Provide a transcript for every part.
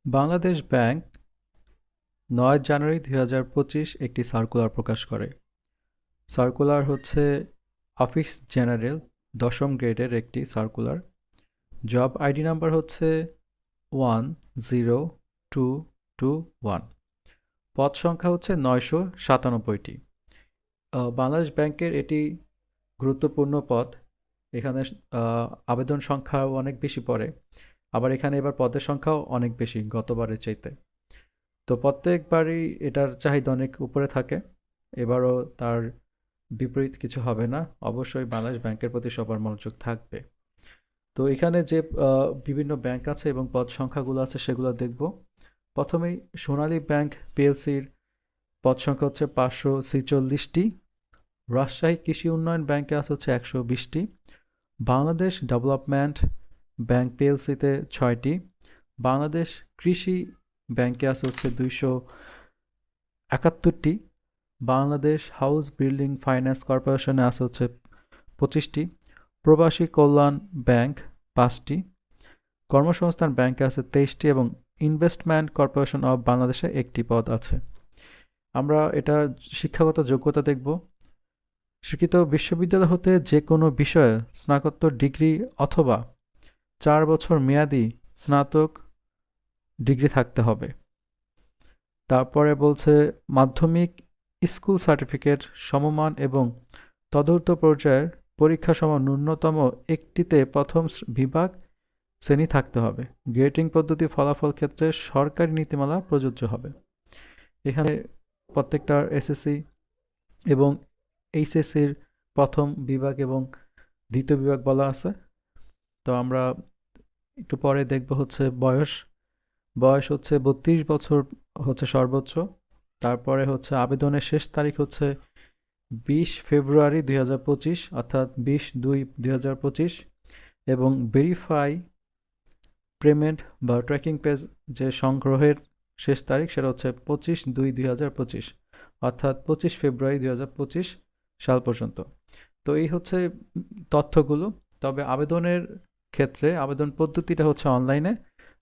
Bangladesh bank ৯ জানুয়ারি ২০২৫ একটি circular প্রকাশ করে। Circular হচ্ছে অফিস জেনারেল ১০ম গ্রেডের একটি সার্কুলার। জব আইডি নাম্বার হচ্ছে 10221। পদ সংখ্যা হচ্ছে ৯৯৭টি। বাংলাদেশ ব্যাংকের এটি গুরুত্বপূর্ণ পদ। এখানে আবেদন সংখ্যাও অনেক বেশি পড়ে। আবার এখানে এবার পদের সংখ্যাও অনেক বেশি গতবারের চাইতে। তো প্রত্যেকবারই এটার চাহিদা অনেক উপরে থাকে। এবারও তার বিপরীত কিছু হবে না। অবশ্যই বাংলাদেশ ব্যাংকের প্রতি সবার মনোযোগ থাকবে। তো এখানে যে বিভিন্ন ব্যাংক আছে এবং পদ সংখ্যাগুলো আছে সেগুলো দেখব। প্রথমেই সোনালী ব্যাংক পিএলসির পদ সংখ্যা হচ্ছে ৫৪৬টি। রাজশাহী কৃষি উন্নয়ন ব্যাংকে আছে হচ্ছে ১২০টি। বাংলাদেশ ডেভেলপমেন্ট ব্যাংক পিএলসিতে ৬টি। বাংলাদেশ কৃষি ব্যাংকে আছে হচ্ছে ২৭১টি। বাংলাদেশ হাউস বিল্ডিং ফাইন্যান্স কর্পোরেশনে আছে হচ্ছে ২৫টি। প্রবাসী কল্যাণ ব্যাংক ৫টি। কর্মসংস্থান ব্যাংকে আছে ২৩টি এবং ইনভেস্টমেন্ট কর্পোরেশন অব বাংলাদেশে একটি পদ আছে। আমরা এটার শিক্ষাগত যোগ্যতা দেখব। স্বীকৃত বিশ্ববিদ্যালয় হতে যে কোনো বিষয়ে স্নাতকোত্তর ডিগ্রি অথবা ৪ বছর মেয়াদি স্নাতক ডিগ্রি থাকতে হবে। তারপরে বলছে মাধ্যমিক স্কুল সার্টিফিকেট সমমান এবং তদূর্ধ্ব পর্যায়ের পরীক্ষা সম ন্যূনতম একটিতে প্রথম বিভাগ শ্রেণী থাকতে হবে। গ্রেডিং পদ্ধতি ফলাফল ক্ষেত্রে সরকারি নীতিমালা প্রযোজ্য হবে। এখানে প্রত্যেকটা এসএসসি এবং এইচএসসির প্রথম বিভাগ এবং দ্বিতীয় বিভাগ বলা আছে। তো আমরা একটু পরে দেখব হচ্ছে বয়স হচ্ছে ৩২ বছর হচ্ছে সর্বোচ্চ। তারপরে হচ্ছে আবেদনের শেষ তারিখ হচ্ছে ২০ ফেব্রুয়ারি ২০২৫ অর্থাৎ ২০/২/২০২৫ এবং ভেরিফাই পেমেন্ট বা ট্র্যাকিং পেজ যে সংগ্রহের শেষ তারিখ সেটা হচ্ছে ২৫/২/২০২৫ অর্থাৎ ২৫ ফেব্রুয়ারি ২০২৫ সাল পর্যন্ত। তো এই হচ্ছে তথ্যগুলো। তবে আবেদনের ক্ষেত্রে আবেদন পদ্ধতিটা হচ্ছে অনলাইনে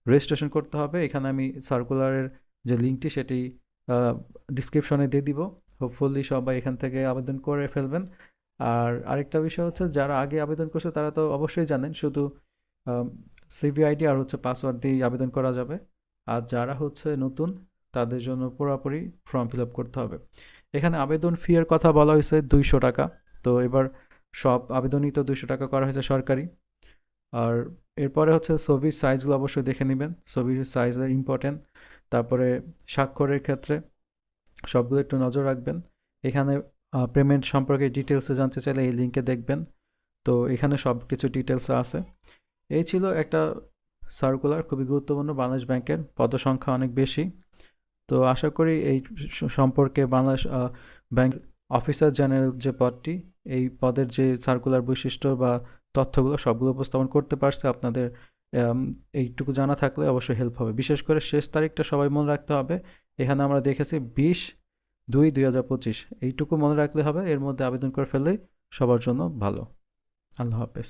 রেজিস্ট্রেশন করতে হবে। এখানে আমি সার্কুলারের যে লিঙ্কটি সেটি ডিসক্রিপশনে দিয়ে দিব। হোপফুলি সবাই এখান থেকে আবেদন করে ফেলবেন। আর আরেকটা বিষয় হচ্ছে যারা আগে আবেদন করছে তারা তো অবশ্যই জানেন, শুধু সিভি আইডি আর হচ্ছে পাসওয়ার্ড দিয়ে আবেদন করা যাবে। আর যারা হচ্ছে নতুন তাদের জন্য পুরোপুরি ফর্ম ফিল আপ করতে হবে। এখানে আবেদন ফি এর কথা বলা হয়েছে ২০০ টাকা। তো এবার সব আবেদনই তো ২০০ টাকা করা হয়েছে সরকারি। আর এরপরে হচ্ছে ছবির সাইজগুলো অবশ্যই দেখে নেবেন, ছবির সাইজ ইম্পর্টেন্ট। তারপরে স্বাক্ষরের ক্ষেত্রে সবগুলো একটু নজর রাখবেন। এখানে পেমেন্ট সম্পর্কে ডিটেলসে জানতে চাইলে এই লিঙ্কে দেখবেন। তো এখানে সব কিছু ডিটেলসে আছে। এই ছিল একটা সার্কুলার, খুবই গুরুত্বপূর্ণ। বাংলাদেশ ব্যাংকের পদসংখ্যা অনেক বেশি। তো আশা করি এই সম্পর্কে বাংলাদেশ ব্যাংক অফিসার জেনারেল যে পদটি, এই পদের যে সার্কুলার বৈশিষ্ট্য বা তথ্যগুলো সবগুলো উপস্থাপন করতে পারছে আপনাদের। এইটুকু জানা থাকলে অবশ্যই হেল্প হবে। বিশেষ করে শেষ তারিখটা সবাই মনে রাখতে হবে। এখানে আমরা দেখেছি ২০/২/২০২৫, এইটুকু মনে রাখলে হবে। এর মধ্যে আবেদন করে ফেললেই সবার জন্য ভালো। আল্লাহ হাফেজ।